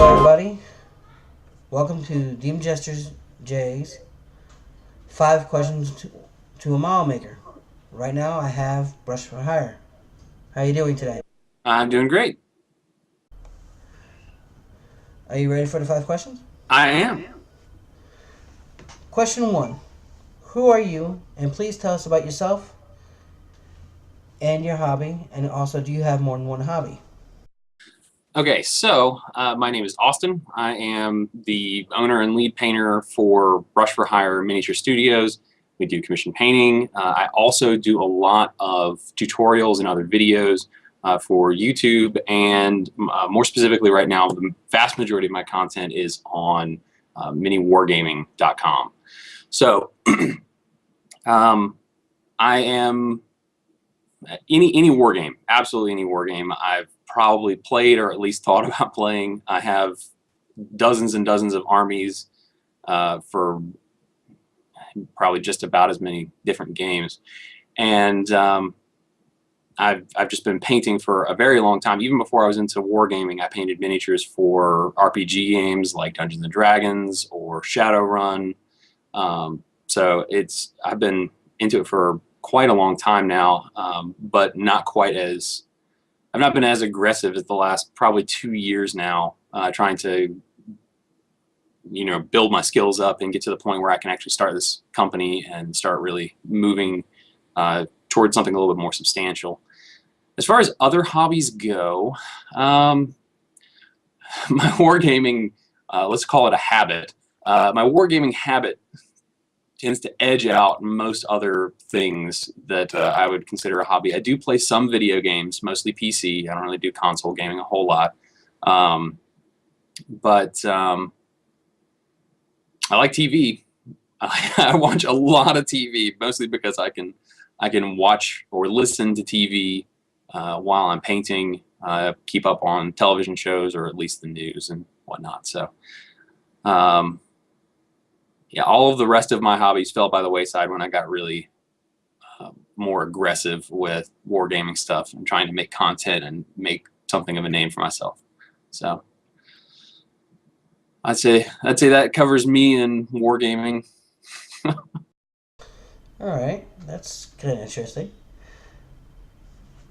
Hello, everybody. Welcome to DEMONJESTERJ'S 5 questions to a mile maker. Right now, I have Brush4hire. How are you doing today? I'm doing great. Are you ready for the 5 questions? I am. Question 1. Who are you? And please tell us about yourself and your hobby. And also, do you have more than one hobby? Okay, so my name is Austin. I am the owner and lead painter for Brush4hire Miniature Studios. We do commission painting. I also do a lot of tutorials and other videos for YouTube, and more specifically right now, the vast majority of my content is on Miniwargmaing.com. So I am any war game, absolutely any war game I've probably played or at least thought about playing. I have dozens and dozens of armies for probably just about as many different games, and I've just been painting for a very long time. Even before I was into wargaming, I painted miniatures for RPG games like Dungeons and Dragons or Shadowrun. So I've been into it for quite a long time now, but not quite as I've not been as aggressive as the last probably 2 years now, trying to build my skills up and get to the point where I can actually start this company and start really moving towards something a little bit more substantial. As far as other hobbies go, my wargaming, let's call it a habit. My wargaming habit tends to edge out most other things that I would consider a hobby. I do play some video games, mostly PC. I don't really do console gaming a whole lot. But I like TV. I watch a lot of TV, mostly because I can watch or listen to TV while I'm painting, keep up on television shows or at least the news and whatnot. So yeah, all of the rest of my hobbies fell by the wayside when I got really more aggressive with wargaming stuff and trying to make content and make something of a name for myself. So I'd say that covers me in wargaming. Alright, that's kind of interesting.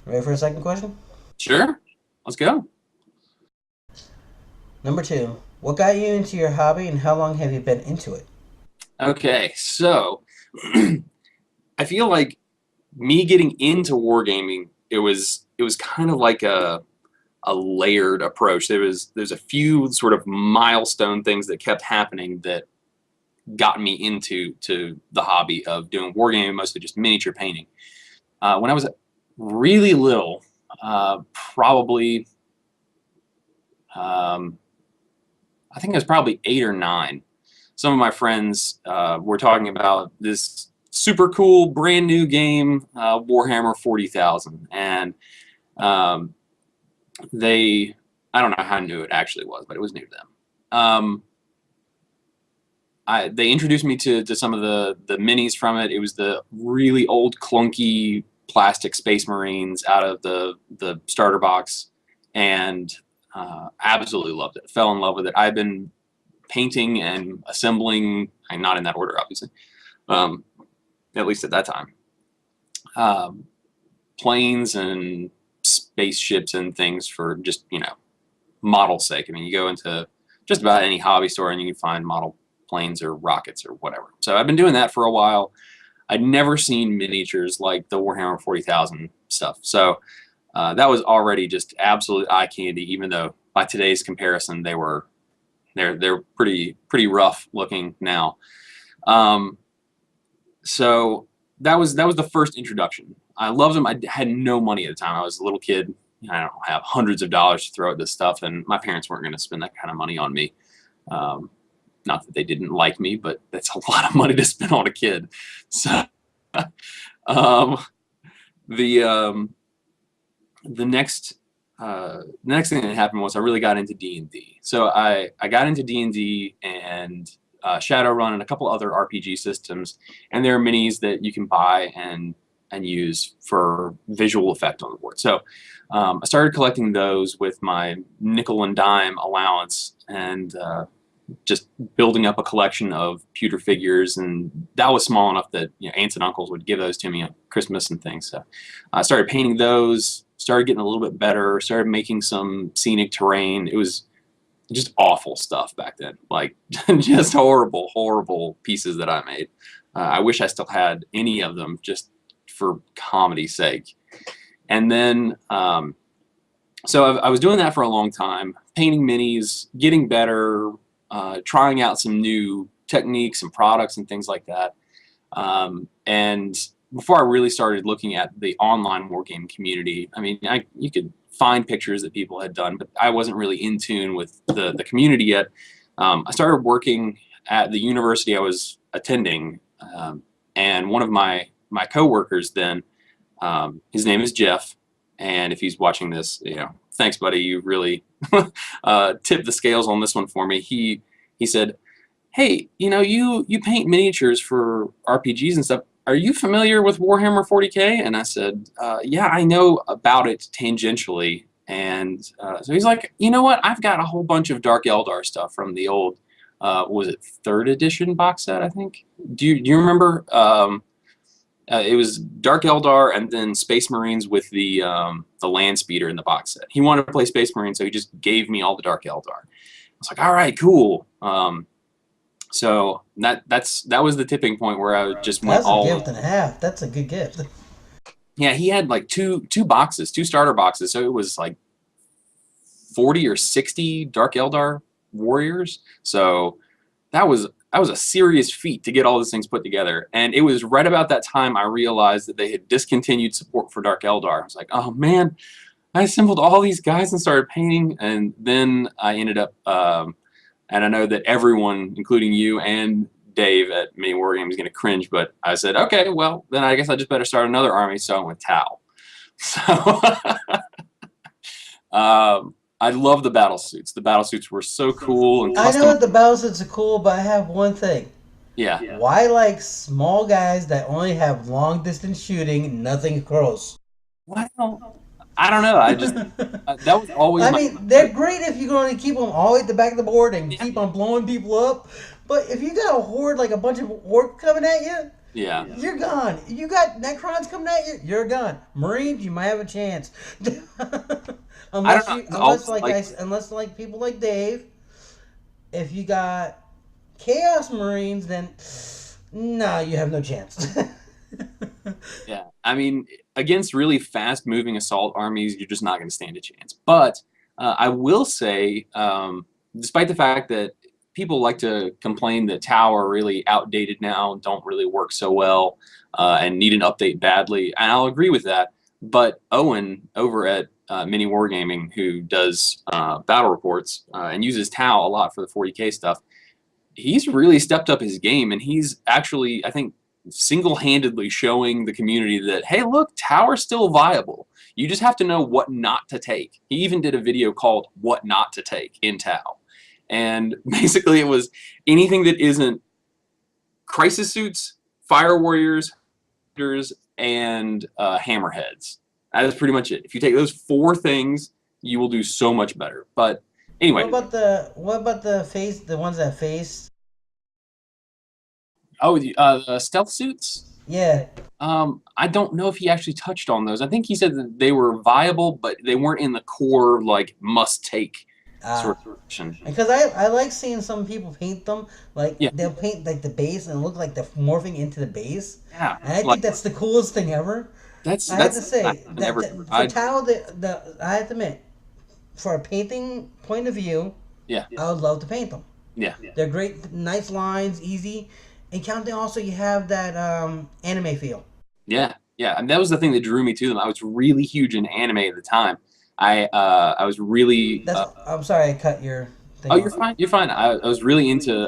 Ready for a second question? Sure, let's go. Number 2. What got you into your hobby and how long have you been into it? Okay, so I feel like me getting into wargaming, it was kind of like a layered approach. There's a few sort of milestone things that kept happening that got me into the hobby of doing wargaming, mostly just miniature painting. When I was really little, probably I think I was probably 8 or 9. Some of my friends were talking about this super cool brand new game, Warhammer 40,000, and I don't know how new it actually was, but it was new to them. They introduced me to some of the minis from it. It was the really old clunky plastic Space Marines out of the starter box, and absolutely loved it. Fell in love with it. I've been painting and assembling, and not in that order, obviously, at least at that time, planes and spaceships and things for just, model sake. I mean, you go into just about any hobby store and you can find model planes or rockets or whatever. So I've been doing that for a while. I'd never seen miniatures like the Warhammer 40,000 stuff. So that was already just absolute eye candy, even though by today's comparison, they're pretty rough looking now. So that was the first introduction. I loved them. I had no money at the time. I was a little kid. I don't have hundreds of dollars to throw at this stuff, and my parents weren't going to spend that kind of money on me. Not that they didn't like me, but that's a lot of money to spend on a kid. So the next thing that happened was I really got into D&D. So I got into D&D and Shadowrun and a couple other RPG systems, and there are minis that you can buy and and use for visual effect on the board. So I started collecting those with my nickel and dime allowance, and just building up a collection of pewter figures, and that was small enough that aunts and uncles would give those to me on Christmas and things. So I started painting those, started getting a little bit better, started making some scenic terrain. It was just awful stuff back then, like just horrible pieces that I made. I wish I still had any of them, just for comedy's sake. And then so I was doing that for a long time, painting minis, getting better, trying out some new techniques and products and things like that. And before I really started looking at the online wargame community, I mean, you could find pictures that people had done, but I wasn't really in tune with the community yet. I started working at the university I was attending, and one of my coworkers then, his name is Jeff, and if he's watching this, thanks, buddy, you really tipped the scales on this one for me. He said, hey, you paint miniatures for RPGs and stuff. Are you familiar with Warhammer 40K? And I said, yeah, I know about it tangentially. And so he's like, you know what? I've got a whole bunch of Dark Eldar stuff from the old, was it 3rd edition box set, I think? Do you remember? It was Dark Eldar and then Space Marines with the land speeder in the box set. He wanted to play Space Marine, so he just gave me all the Dark Eldar. I was like, all right, cool. So that was the tipping point where I just went all. That's a gift and a half. That's a good gift. Yeah, he had like two boxes, 2 starter boxes. So it was like 40 or 60 Dark Eldar warriors. So that was a serious feat to get all these things put together. And it was right about that time I realized that they had discontinued support for Dark Eldar. I was like, oh man, I assembled all these guys and started painting. And then I ended up, and I know that everyone, including you and Dave at Miniwargmaing, is going to cringe, but I said, okay, well, then I guess I just better start another army. So I went with Tau. So I love the battle suits. The battle suits were so cool and custom. I know the battle suits are cool, but I have one thing. Yeah. Why like small guys that only have long distance shooting, nothing close? Well, I don't know. I just that was always. I mean, they're great if you're going to keep them all at the back of the board and keep on blowing people up. But if you got a horde, like a bunch of orcs coming at you, yeah, you're gone. If you got Necrons coming at you, you're gone. Marines, you might have a chance. Unless like people like Dave, if you got Chaos Marines, then no, you have no chance. Yeah, I mean, against really fast-moving assault armies, you're just not going to stand a chance. But I will say, despite the fact that people like to complain that Tau are really outdated now, don't really work so well, and need an update badly, and I'll agree with that. But Owen over at Miniwargmaing, who does battle reports and uses Tau a lot for the 40K stuff, he's really stepped up his game, and he's actually, I think, single-handedly showing the community that, hey, look, Tower's still viable. You just have to know what not to take. He even did a video called What Not to Take in Tau. And basically it was anything that isn't crisis suits, fire warriors, and hammerheads. That is pretty much it. If you take those 4 things, you will do so much better. But anyway. What about the ones that face? Oh, the stealth suits? Yeah. I don't know if he actually touched on those. I think he said that they were viable, but they weren't in the core, like, must-take sort of option. Because I like seeing some people paint them. Like, they'll paint, like, the base and look like they're morphing into the base. Yeah. And I think that's the coolest thing ever. I have to say, for Tau, I have to admit, for a painting point of view, yeah, I would love to paint them. Yeah. They're great, nice lines, easy. And counting also, you have that anime feel. Yeah, yeah, and that was the thing that drew me to them. I was really huge in anime at the time. I was really. I'm sorry, I cut your thing. Oh, you're fine. You're fine. I was really into.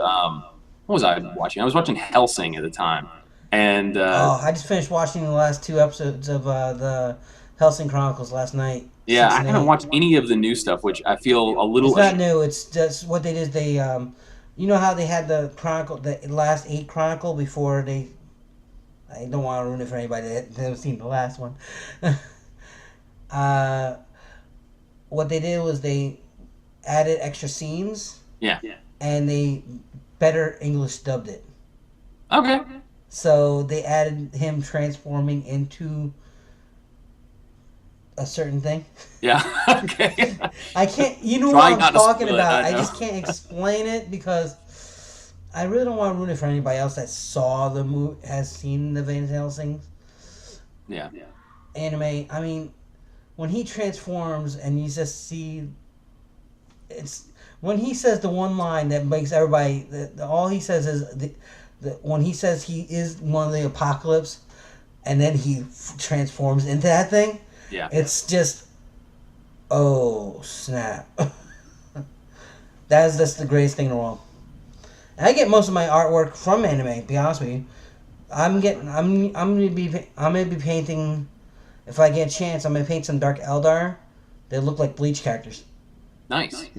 What was I watching? I was watching Hellsing at the time, and. I just finished watching the last 2 episodes of the Hellsing Chronicles last night. Yeah, I haven't watched any of the new stuff, which I feel a little. It's not new. It's just what they did. They you know how they had the Chronicle, the last 8 Chronicle before they, I don't want to ruin it for anybody that hasn't seen the last one. What they did was they added extra scenes. Yeah. And they better English dubbed it. Okay. So they added him transforming into a certain thing. Yeah. Okay. I can't. You know what I'm talking about. I just can't explain it because I really don't want to ruin it for anybody else that saw the movie, has seen the Van Helsing. Yeah. Anime. I mean, when he transforms and you just see, it's when he says the one line that makes everybody. All he says is when he says he is one of the apocalypse, and then he transforms into that thing. Yeah. It's just, oh snap! That is just the greatest thing in the world. And I get most of my artwork from anime. To be honest with you, I'm gonna be painting. If I get a chance, I'm gonna paint some Dark Eldar. They look like Bleach characters. Nice.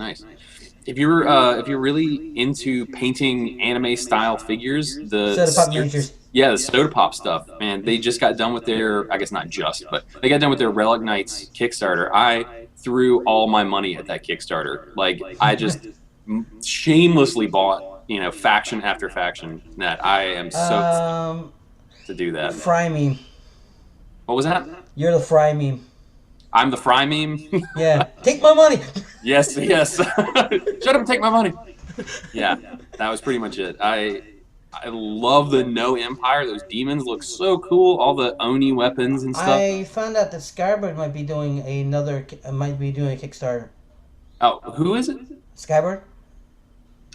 If you're really into painting anime style figures, the Soda Pop miniatures. Yeah, the Soda Pop stuff, man. They just got done with their, I guess not just, but they got done with their Relic Knights Kickstarter. I threw all my money at that Kickstarter. Like, I just shamelessly bought, faction after faction. That I am so to do that. Fry meme. What was that? You're the Fry meme. I'm the Fry meme? Yeah. Take my money! Yes. Shut up and take my money. Yeah, that was pretty much it. I love the No Empire. Those demons look so cool. All the Oni weapons and stuff. I found out that Skybird might be doing a Kickstarter. Oh, who is it? Skybird?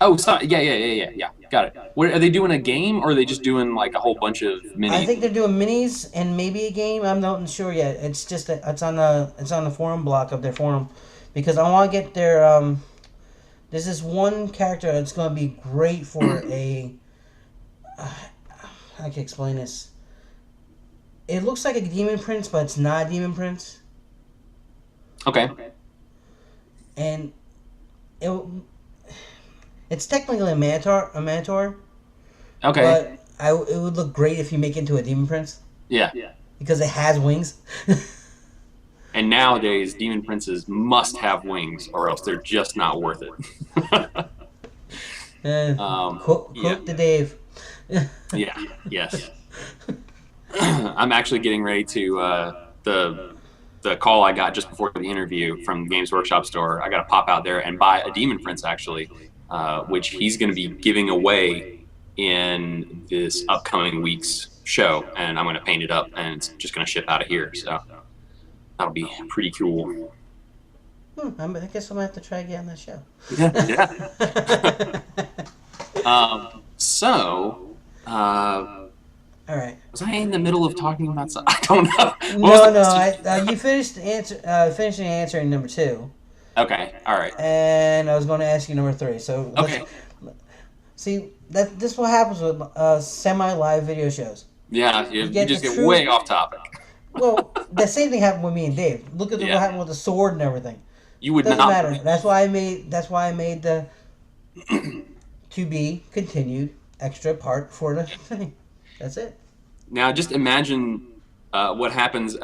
Oh, yeah. Got it. What, are they doing a game, or are they just doing like a whole bunch of minis? I think they're doing minis and maybe a game. I'm not sure yet. It's just that it's on the forum block of their forum, because I want to get their There's this one character that's going to be great for a. I can explain this. It looks like a Demon Prince, but it's not a Demon Prince. Okay. And it's technically a Minotaur. Okay. But it would look great if you make it into a Demon Prince. Yeah. Because it has wings. And nowadays, Demon Princes must have wings, or else they're just not worth it. Quote the Dave. Yeah. Yes. I'm actually getting ready to the call I got just before the interview from the Games Workshop store. I got to pop out there and buy a Demon Prince, actually, which he's going to be giving away in this upcoming week's show, and I'm going to paint it up, and it's just going to ship out of here. So that'll be pretty cool. I guess I'm going to have to try again on that show. Yeah. All right. Was I in the middle of talking about something? I don't know. No. You finished answering number 2. Okay. All right. And I was going to ask you number 3. So okay. See, this is what happens with semi-live video shows. Yeah, you just get way off topic. Well, the same thing happened with me and Dave. Look at what happened with the sword and everything. You would Doesn't not matter. That's why I made the to be continued extra part for the thing. That's it. Now, just imagine what happens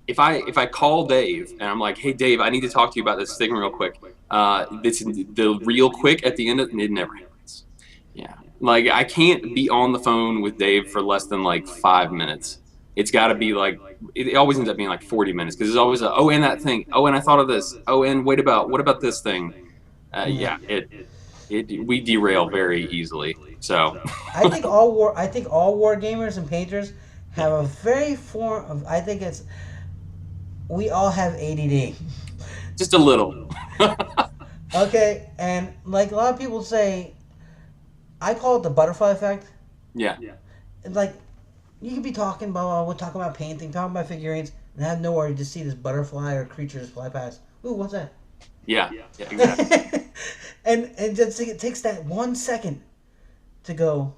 if I call Dave and I'm like, "Hey, Dave, I need to talk to you about this thing real quick." It's the real quick at the end of it never happens. Yeah, like I can't be on the phone with Dave for less than like 5 minutes. It's got to be like it always ends up being like 40 minutes because there's always and that thing. Oh, and I thought of this. Oh, and what about this thing? We derail very easily. So I think all war gamers and painters have a very form of. I think we all have ADD. Just a little. Okay, and like a lot of people say, I call it the butterfly effect. Yeah. It's like you could be talking about we're talking about painting, talking about figurines, and out of nowhere you just see this butterfly or creature just fly past. Ooh, what's that? Yeah, exactly. and it takes that 1 second to go,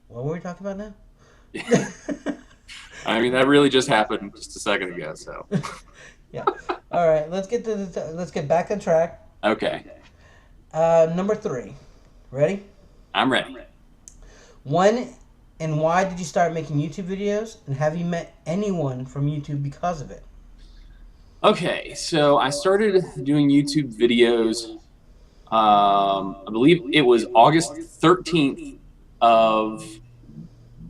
what were we talking about now? I mean, that really just happened just a second ago. So. Yeah. All right. Let's get back on track. Okay. Number 3. Ready? I'm ready. When And why did you start making YouTube videos? And have you met anyone from YouTube because of it? Okay, so I started doing YouTube videos. I believe it was August 13th of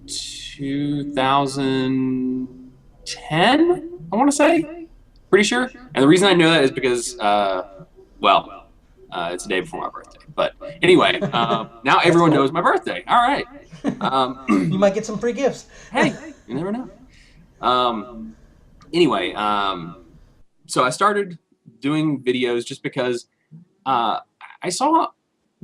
2010. I want to say, pretty sure. And the reason I know that is because, it's the day before my birthday. But anyway, now everyone knows my birthday. All right. You might get some free gifts. Hey, you never know. Anyway, so I started doing videos just because I saw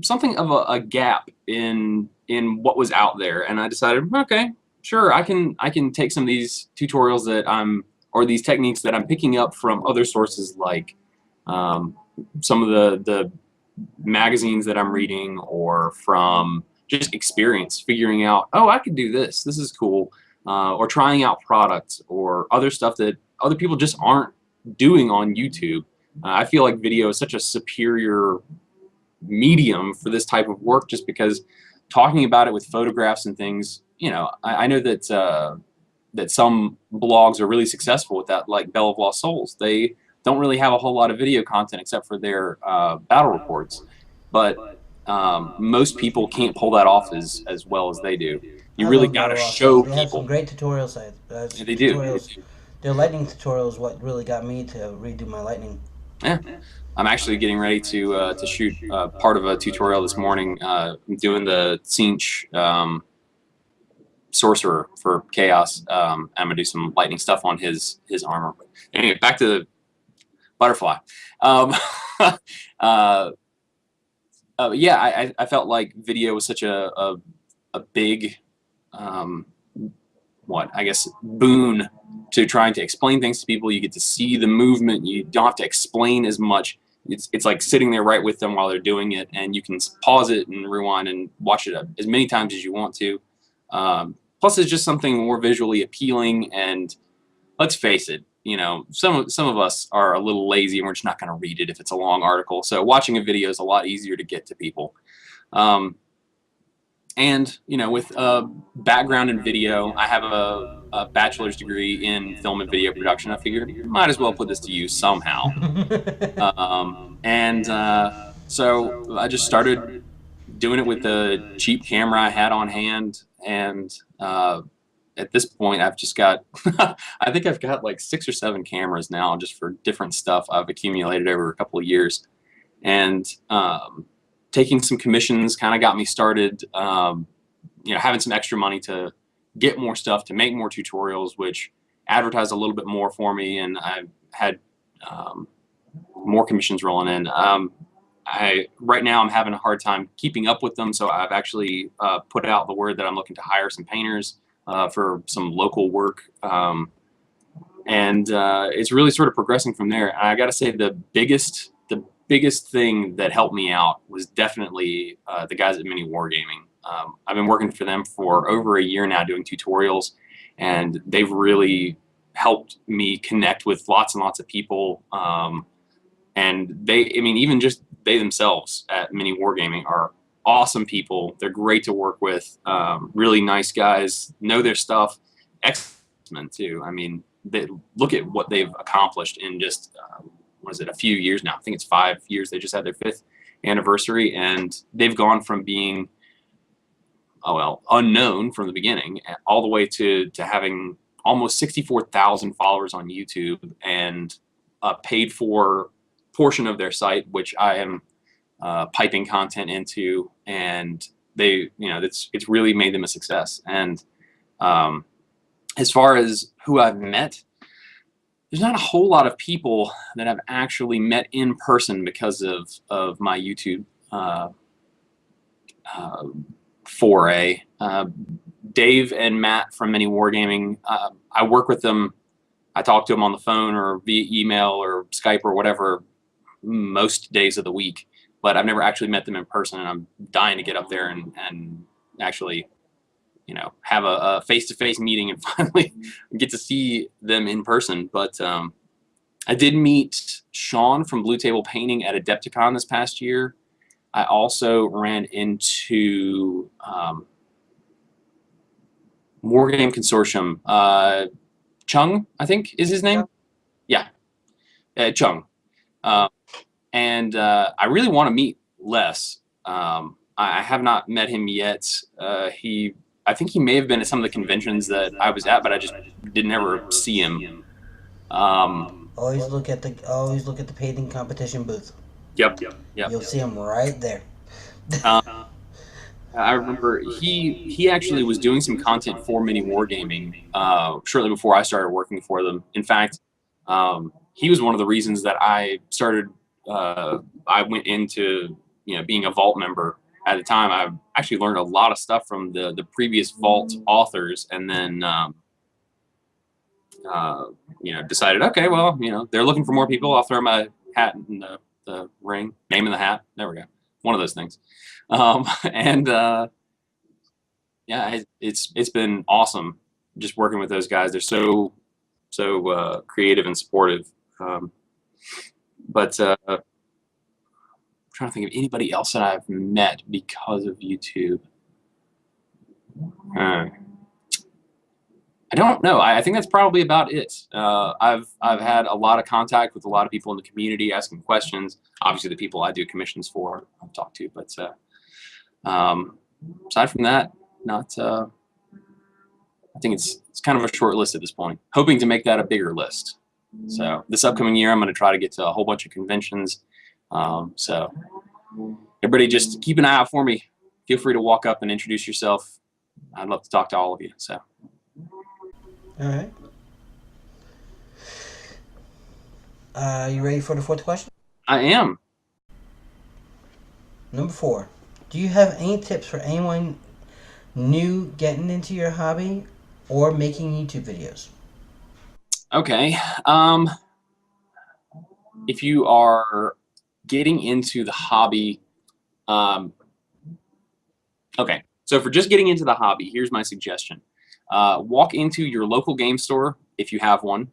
something of a gap in what was out there, and I decided, okay, sure, I can take some of these tutorials that or these techniques that I'm picking up from other sources, like some of the magazines that I'm reading, or from just experience, figuring out, oh, I could do this. This is cool. Or trying out products or other stuff that other people just aren't doing on YouTube. I feel like video is such a superior medium for this type of work, just because talking about it with photographs and things, I know that that some blogs are really successful with that, like Belle of Lost Souls. They don't really have a whole lot of video content except for their battle reports, but most people can't pull that off as well as they do. You really got to show people. They have some people. great tutorial sites. They do. Their lightning tutorial is what really got me to redo my lightning. Yeah, I'm actually getting ready to shoot part of a tutorial this morning. I'm doing the Cinch sorcerer for chaos. I'm gonna do some lightning stuff on his armor. But anyway, back to the butterfly. Yeah, I felt like video was such a big I guess boon to trying to explain things to people. You get to see the movement. You don't have to explain as much. It's like sitting there right with them while they're doing it, and you can pause it and rewind and watch it as many times as you want to. Plus, it's just something more visually appealing. And let's face it, some of us are a little lazy, and we're just not going to read it if it's a long article. So watching a video is a lot easier to get to people. And with a background in video, I have a bachelor's degree in film and video production. I figured might as well put this to use somehow. So I just started doing it with the cheap camera I had on hand, and at this point, I've just got I think I've got like 6 or 7 cameras now, just for different stuff I've accumulated over a couple of years. And taking some commissions kind of got me started, having some extra money to get more stuff, to make more tutorials, which advertised a little bit more for me, and I've had more commissions rolling in. Right now I'm having a hard time keeping up with them, so I've actually put out the word that I'm looking to hire some painters for some local work, and it's really sort of progressing from there. And I got to say, the biggest thing that helped me out was definitely the guys at Miniwargmaing. I've been working for them for over a year now, doing tutorials, and they've really helped me connect with lots and lots of people. And even just they themselves at Miniwargmaing are awesome people. They're great to work with, really nice guys, know their stuff, excellent too. I mean, look at what they've accomplished in just a few years now. I think it's 5 years. They just had their 5th anniversary, and they've gone from being unknown from the beginning all the way to having almost 64,000 followers on YouTube, and a paid for portion of their site, which I am piping content into, and it's really made them a success. And as far as who I've met, there's not a whole lot of people that I've actually met in person because of my YouTube foray. Dave and Matt from Miniwargmaing, I work with them. I talk to them on the phone or via email or Skype or whatever most days of the week, but I've never actually met them in person, and I'm dying to get up there and actually have a face-to-face meeting and finally get to see them in person. But I did meet Sean from Blue Table Painting at Adepticon this past year. I also ran into Wargame Consortium. Chung, I think, is his name. Yeah, Chung. And I really want to meet Les. I have not met him yet. I think he may have been at some of the conventions that I was at, but I just didn't ever see him. Always look at the painting competition booth. Yep. You'll see him right there. I remember he actually was doing some content for Mini Wargaming shortly before I started working for them. In fact, he was one of the reasons that I started. I went into being a Vault member. At the time, I actually learned a lot of stuff from the previous Vault authors, and then decided, okay, well, they're looking for more people. I'll throw my hat in the ring, name in the hat. There we go, one of those things. Yeah, it's been awesome just working with those guys. They're so creative and supportive. But I'm trying to think of anybody else that I've met because of YouTube. I don't know. I think that's probably about it. I've had a lot of contact with a lot of people in the community asking questions. Obviously, the people I do commissions for, I've talked to. But aside from that, not. I think it's kind of a short list at this point. Hoping to make that a bigger list. So this upcoming year, I'm going to try to get to a whole bunch of conventions. So everybody just keep an eye out for me. Feel free to walk up and introduce yourself. I'd love to talk to all of you. So. All right. You ready for the fourth question? I am. Number 4. Do you have any tips for anyone new getting into your hobby or making YouTube videos? Okay. If you are getting into the hobby, okay. So for just getting into the hobby, here's my suggestion. Walk into your local game store if you have one.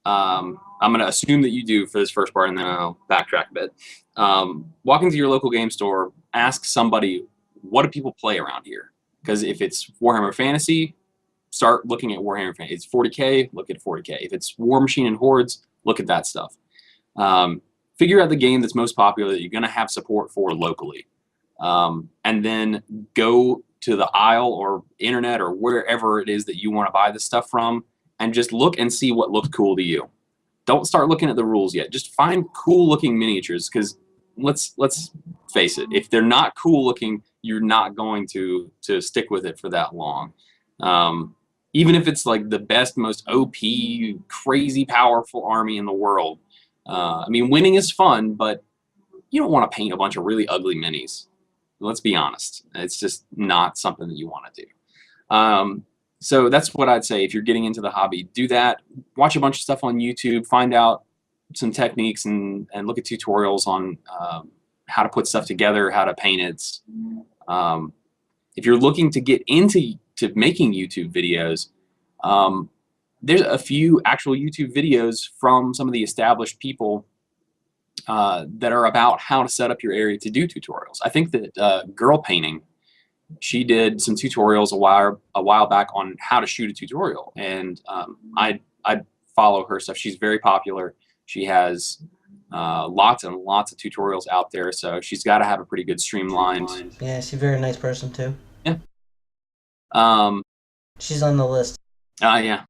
I'm going to assume that you do for this first part, and then I'll backtrack a bit. Walk into your local game store, ask somebody, what do people play around here? Because if it's Warhammer Fantasy, start looking at Warhammer Fantasy. It's 40K, look at 40K. If it's War Machine and Hordes, look at that stuff. Figure out the game that's most popular that you're going to have support for locally. And then go to the aisle or internet or wherever it is that you want to buy this stuff from and just look and see what looks cool to you. Don't start looking at the rules yet. Just find cool looking miniatures, because let's face it, if they're not cool looking, you're not going to stick with it for that long. Even if it's like the best, most OP, crazy powerful army in the world. I mean, winning is fun, but you don't want to paint a bunch of really ugly minis. Let's be honest. It's just not something that you want to do. So that's what I'd say. If you're getting into the hobby, do that. Watch a bunch of stuff on YouTube. Find out some techniques and look at tutorials on how to put stuff together, how to paint it. If you're looking to get into making YouTube videos, there's a few actual YouTube videos from some of the established people that are about how to set up your area to do tutorials. I think that Girl Painting, she did some tutorials a while back on how to shoot a tutorial, and I follow her stuff. She's very popular. She has lots and lots of tutorials out there, so she's got to have a pretty good streamlined. Yeah, she's a very nice person too. Yeah. She's on the list. Yeah.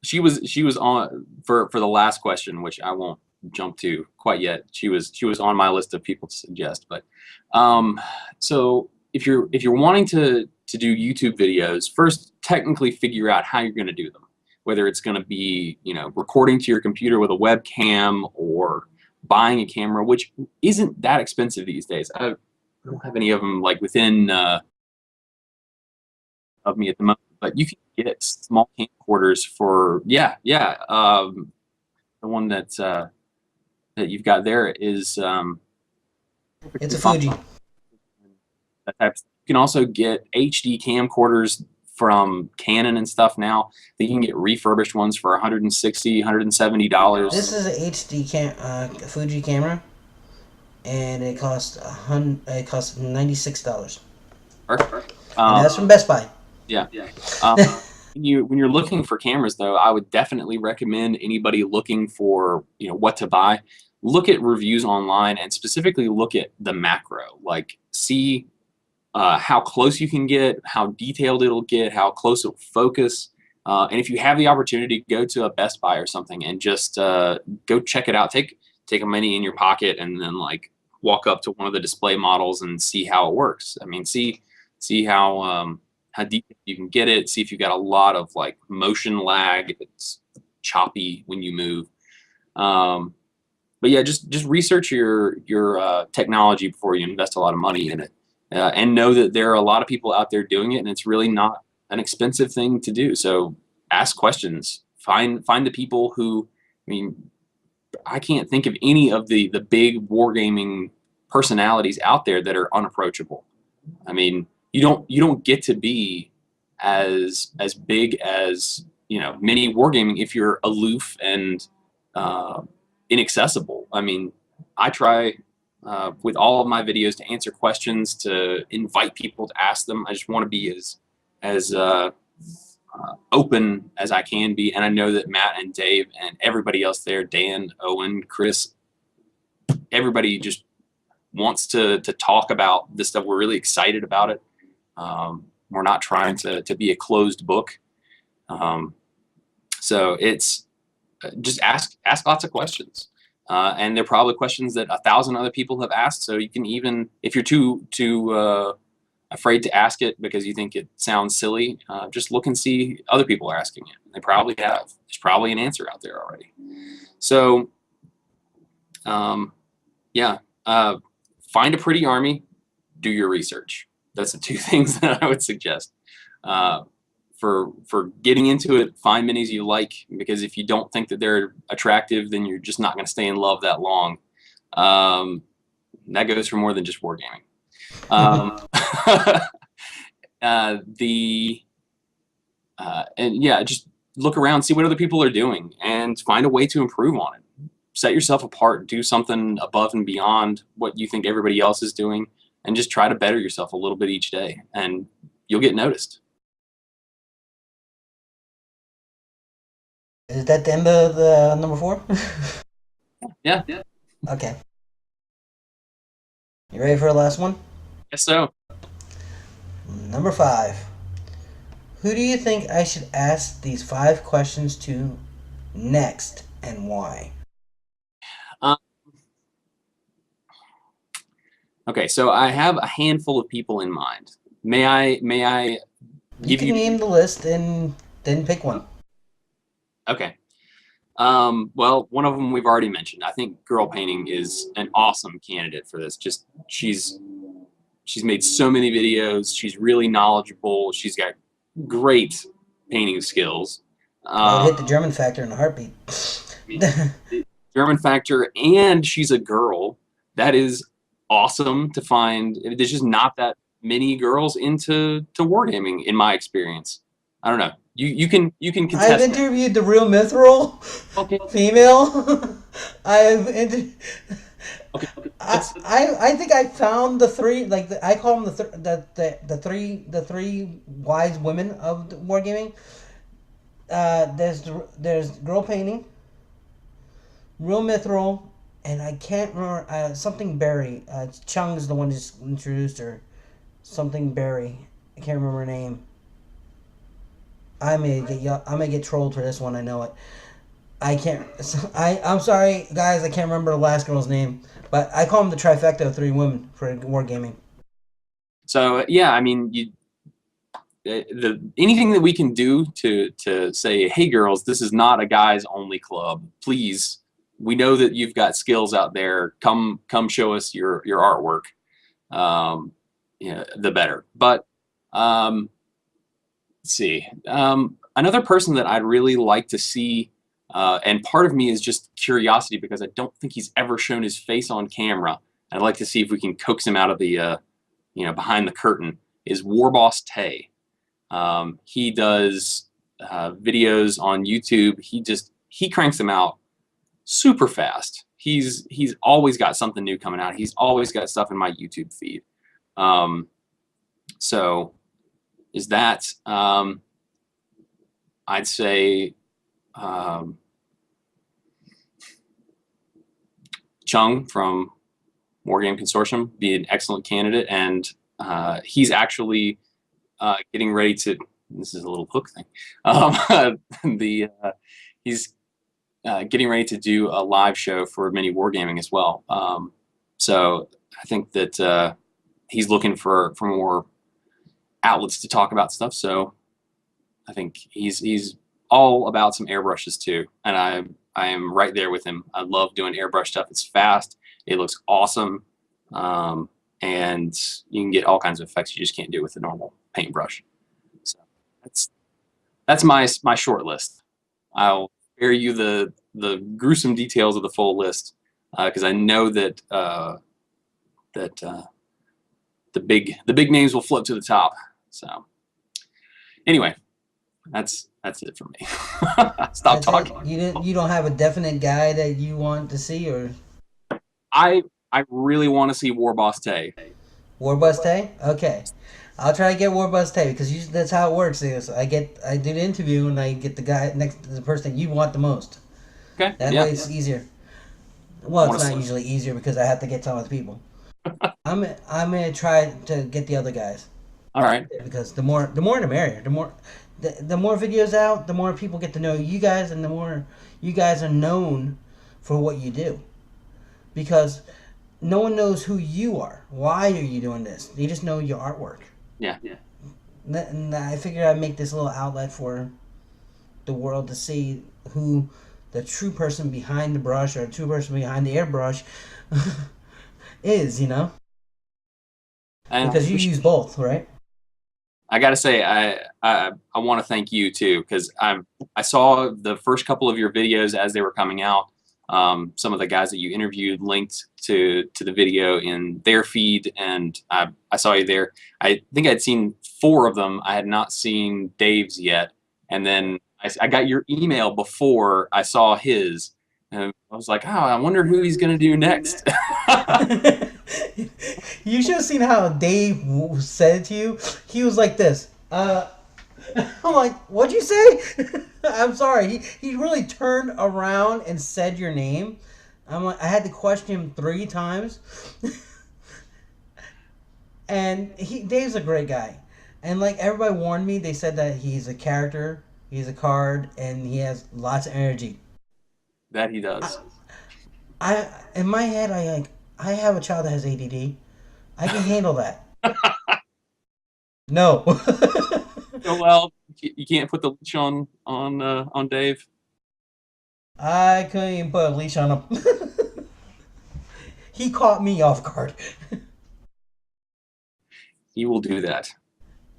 She was on for the last question, which I won't jump to quite yet. She was on my list of people to suggest. But so if you're wanting to do YouTube videos, first technically figure out how you're going to do them. Whether it's going to be recording to your computer with a webcam or buying a camera, which isn't that expensive these days. I don't have any of them like within of me at the moment, but you can get small camcorders for the one that you've got there is it's a Fuji. That type of, you can also get HD camcorders from Canon and stuff now. That you can get refurbished ones for $160, $170. This is an HD Fuji camera, and it costs $96. Perfect. And that's from Best Buy. Yeah. When you're looking for cameras, though, I would definitely recommend anybody looking for what to buy. Look at reviews online and specifically look at the macro. Like, see how close you can get, how detailed it'll get, how close it'll focus. And if you have the opportunity, go to a Best Buy or something and just go check it out. Take a mini in your pocket and then like walk up to one of the display models and see how it works. I mean, see how deep you can get it. See if you've got a lot of like motion lag, if it's choppy when you move. But yeah, just research your technology before you invest a lot of money in it, and know that there are a lot of people out there doing it, and it's really not an expensive thing to do. So ask questions. Find the people who. I mean, I can't think of any of the big wargaming personalities out there that are unapproachable. I mean, you don't get to be as big as mini wargaming if you're aloof and inaccessible. I mean, I try with all of my videos to answer questions, to invite people to ask them. I just want to be as open as I can be, and I know that Matt and Dave and everybody else there, Dan, Owen, Chris, everybody just wants to talk about this stuff. We're really excited about it. We're not trying to be a closed book. So it's just ask lots of questions. And they're probably questions that 1,000 other people have asked. So you can, even if you're too afraid to ask it because you think it sounds silly, just look and see other people are asking it. They probably have. There's probably an answer out there already. So yeah, find a pretty army, do your research. That's the two things that I would suggest. For getting into it, find minis you like, because if you don't think that they're attractive, then you're just not going to stay in love that long. That goes for more than just wargaming. And yeah, just look around, see what other people are doing, and find a way to improve on it. Set yourself apart, do something above and beyond what you think everybody else is doing, and just try to better yourself a little bit each day, and you'll get noticed. Is that the end of the number 4? Yeah. Okay. You ready for the last one? Guess so. Number 5. Who do you think I should ask these 5 questions to next, and why? Okay, so I have a handful of people in mind. May I give you? Name the list and then pick one. Okay. Well, one of them we've already mentioned. I think girl painting is an awesome candidate for this. Just she's made so many videos. She's really knowledgeable. She's got great painting skills. I would hit the German factor in a heartbeat. German factor, and she's a girl. That is awesome to find. There's just not that many girls into wargaming, in my experience. I don't know. You can contest. I've interviewed the real mithril female. I've Okay. I think I found the 3, like I call them the three wise women of wargaming. There's girl painting, real mithril, and I can't remember something Berry. Chung is the one who just introduced her. Something Berry. I can't remember her name. I may get trolled for this one. I know it. I'm sorry, guys. I can't remember the last girl's name, but I call them the trifecta of 3 women for wargaming. So yeah, I mean, anything that we can do to say, hey, girls, this is not a guys only club. Please, we know that you've got skills out there. Come show us your artwork. The better. But let's see. Another person that I'd really like to see, and part of me is just curiosity because I don't think he's ever shown his face on camera. I'd like to see if we can coax him out of the, behind the curtain, is Warboss Tay. He does videos on YouTube. He cranks them out super fast. He's always got something new coming out. He's always got stuff in my YouTube feed. So is that I'd say Chung from Wargame Consortium be an excellent candidate, and he's actually getting ready to. This is a little hook thing. He's getting ready to do a live show for Mini Wargaming as well. So I think that he's looking for more outlets to talk about stuff. So I think he's all about some airbrushes too, and I am right there with him. I love doing airbrush stuff. It's fast. It looks awesome, and you can get all kinds of effects you just can't do with a normal paintbrush. So that's my short list. I'll spare you the gruesome details of the full list because I know that the big names will flip to the top. So anyway, that's it for me. Stop talking. You don't have a definite guy that you want to see, or? I really want to see Warboss Tay. Warboss Tay? Okay. I'll try to get Warboss Tay because that's how it works. I do the interview and I get the guy next to the person you want the most. Okay. That way it's easier. Well, it's not usually easier because I have to get some other people. I'm gonna try to get the other guys. All right. Because the more the merrier. The more videos out, the more people get to know you guys, and the more you guys are known for what you do. Because no one knows who you are. Why are you doing this? They just know your artwork. Yeah. And I figured I'd make this little outlet for the world to see who the true person behind the brush or the true person behind the airbrush is, you know? Because you use both, right? I gotta say, I want to thank you too, because I saw the first couple of your videos as they were coming out. Some of the guys that you interviewed linked to the video in their feed, and I saw you there. I think I'd seen 4 of them. I had not seen Dave's yet, and then I got your email before I saw his, and I was like, oh, I wonder who he's gonna do next. You should have seen how Dave said it to you. He was like this. I'm like, what'd you say? I'm sorry. He really turned around and said your name. I'm like, I had to question him 3 times. And Dave's a great guy. And like everybody warned me, they said that he's a character, he's a card, and he has lots of energy. That he does. I in my head, I have a child that has ADD. I can handle that. No. Well, you can't put the leash on Dave. I couldn't even put a leash on him. He caught me off guard. He will do that.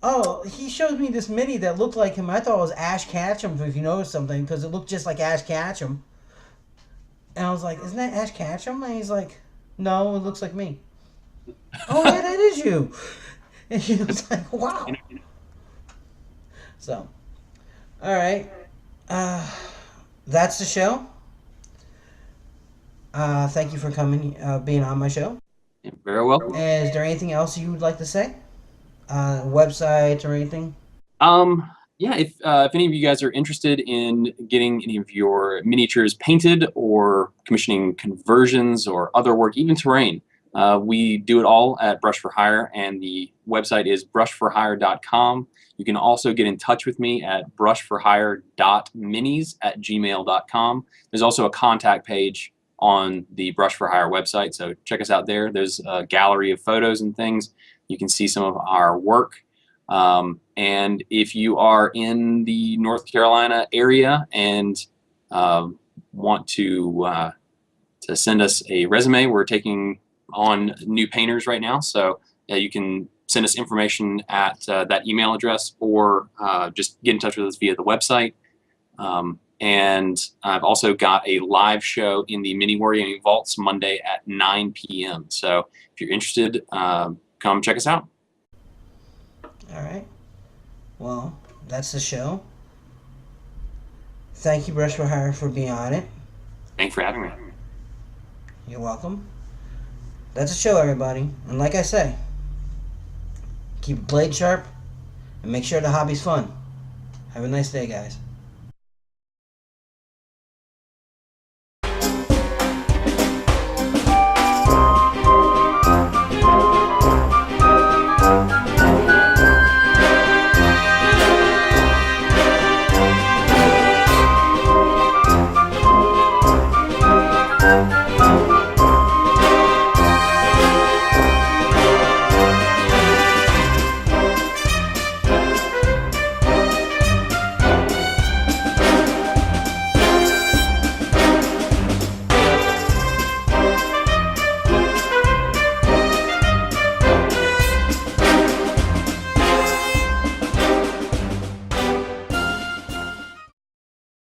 Oh, he showed me this mini that looked like him. I thought it was Ash Ketchum, if you noticed something, because it looked just like Ash Ketchum. And I was like, isn't that Ash Ketchum? And he's like, no, it looks like me. Oh, yeah, that is you. And he was like, wow. So, all right. That's the show. Thank you for coming, being on my show. You're very welcome. And is there anything else you would like to say? Websites or anything? Yeah, if any of you guys are interested in getting any of your miniatures painted or commissioning conversions or other work, even terrain, we do it all at Brush4hire, and the website is brush4hire.com. You can also get in touch with me at brush4hire.minis@gmail.com. There's also a contact page on the Brush4hire website, so check us out there. There's a gallery of photos and things. You can see some of our work. And if you are in the North Carolina area and want to send us a resume, we're taking on new painters right now, so you can send us information at that email address, or just get in touch with us via the website. And I've also got a live show in the Mini Wargaming Vaults Monday at 9 p.m. So if you're interested, come check us out. All right. Well, that's the show. Thank you, Brush4hire, for being on it. Thanks for having me. You're welcome. That's the show, everybody. And like I say, keep a blade sharp and make sure the hobby's fun. Have a nice day, guys.